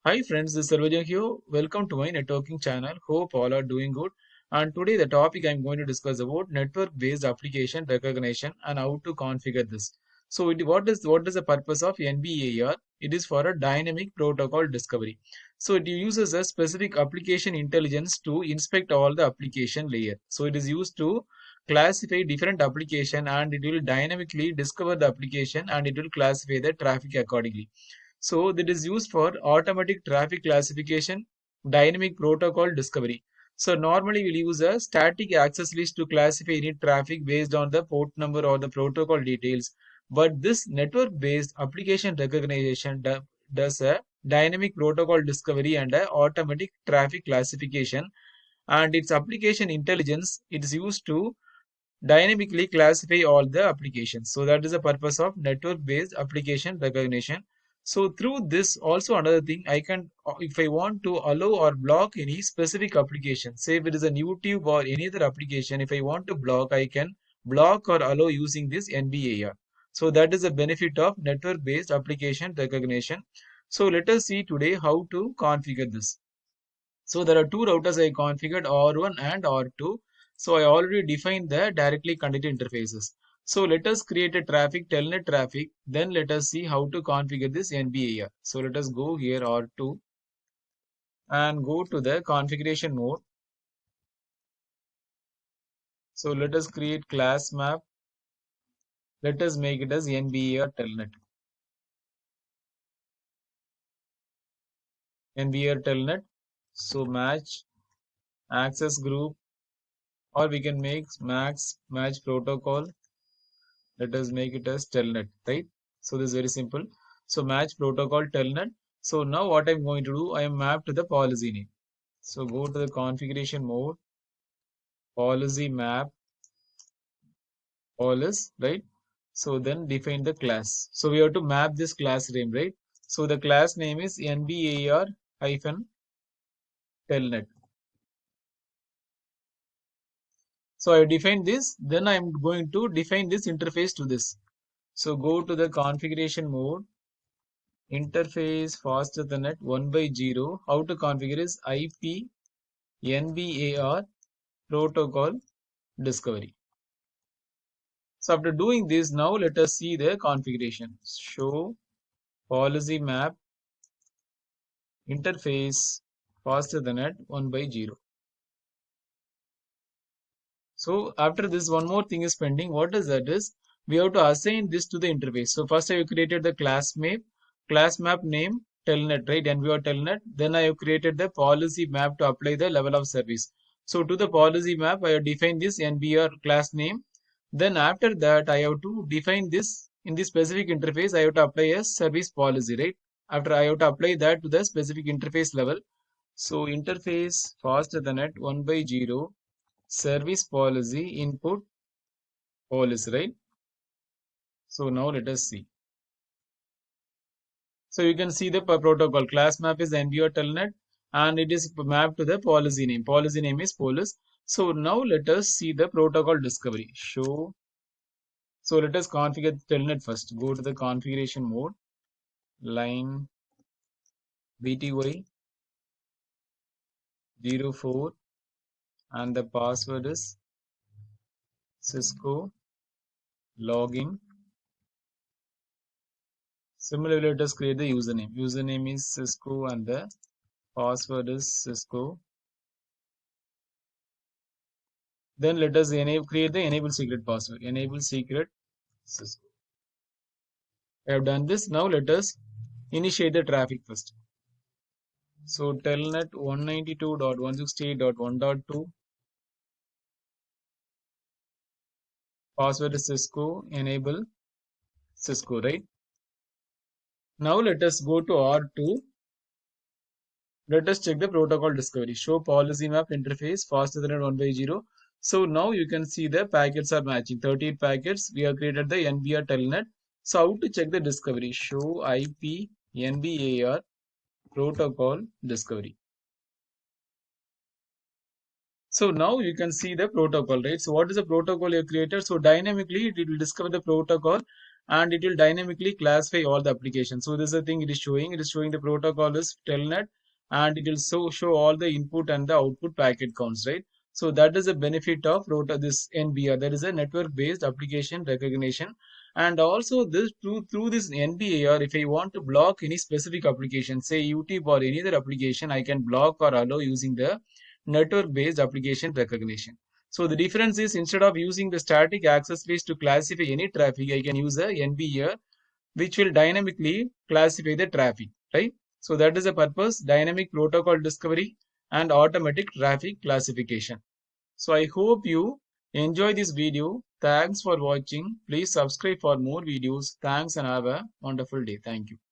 Hi friends, this is Sarvajan here. Welcome to my networking channel. Hope all are doing good. And today the topic I'm going to discuss about network-based application recognition and how to configure this. So what is the purpose of NBAR? It is for a dynamic protocol discovery. So it uses a specific application intelligence to inspect all the application layer. So it is used to classify different application and it will dynamically discover the application and it will classify the traffic accordingly. So that is used for automatic traffic classification, dynamic protocol discovery. So normally we'll use a static access list to classify any traffic based on the port number or the protocol details. But this network-based application recognition does a dynamic protocol discovery and a automatic traffic classification. And its application intelligence it is used to dynamically classify all the applications. So that is the purpose of network-based application recognition. So through this, also another thing, I can, if I want to allow or block any specific application, say if it is a YouTube or any other application, if I want to block, I can block or allow using this NBAR. So that is the benefit of network-based application recognition. So let us see today how to configure this. So there are two routers I configured R1 and R2. So I already defined the directly connected interfaces. So let us create a traffic, telnet traffic. Then let us see how to configure this NBAR. So let us go here R2 and go to the configuration mode. So let us create class map. Let us make it as NBAR telnet. NBAR telnet. So match access group or we can make match protocol. Let us make it as telnet, right? So this is very simple. So match protocol telnet. So now what I'm going to do, I am mapped to the policy name. So go to the configuration mode, policy map, policy, right? So then define the class. So we have to map this class name, right? So the class name is NBAR hyphen telnet. So I define this, then I'm going to define this interface to this. So go to the configuration mode, interface fast Ethernet 1 by 0. How to configure is IP NBAR protocol discovery. So after doing this, now let us see the configuration. Show policy map interface fast Ethernet 1 by 0. So after this, one more thing is pending. What is that is we have to assign this to the interface. So first I have created the class map name telnet, right? NBAR telnet. Then I have created the policy map to apply the level of service. So to the policy map, I have defined this NBAR class name. Then after that, I have to define this in the specific interface. I have to apply a service policy, right? After I have to apply that to the specific interface level. So interface fast Ethernet 1 by 0 service policy input policy, right? So now let us see. So you can see the protocol class map is NBAR telnet and it is mapped to the policy name. Policy name is police. So now let us see the protocol discovery. Show. So let us configure the telnet first. Go to the configuration mode, line BTY 04 and the password is Cisco login. Similarly, let us create the username. Username is Cisco and the password is Cisco. Then let us create the enable secret password. Enable secret Cisco. I have done this. Now let us initiate the traffic first. So telnet 192.168.1.2. Password is Cisco. Enable Cisco, right? Now let us go to R2. Let us check the protocol discovery. Show policy map interface faster than 1 by 0. So now you can see the packets are matching. 38 packets. We have created the NBAR telnet. So how to check the discovery? Show IP NBAR protocol discovery. So now you can see the protocol, right? So what is the protocol you created? So dynamically it will discover the protocol and it will dynamically classify all the applications. So this is the thing it is showing. It is showing the protocol is telnet, and it will show all the input and the output packet counts, right? So that is a benefit of this NBR. That is a network based application recognition. And also this through this NBAR, if I want to block any specific application, say YouTube or any other application, I can block or allow using the network based application recognition. So the difference is, instead of using the static access list to classify any traffic, I can use a NBAR, which will dynamically classify the traffic, right? So that is the purpose, dynamic protocol discovery and automatic traffic classification. So I hope you enjoy this video. Thanks for watching. Please subscribe for more videos. Thanks and have a wonderful day. Thank you.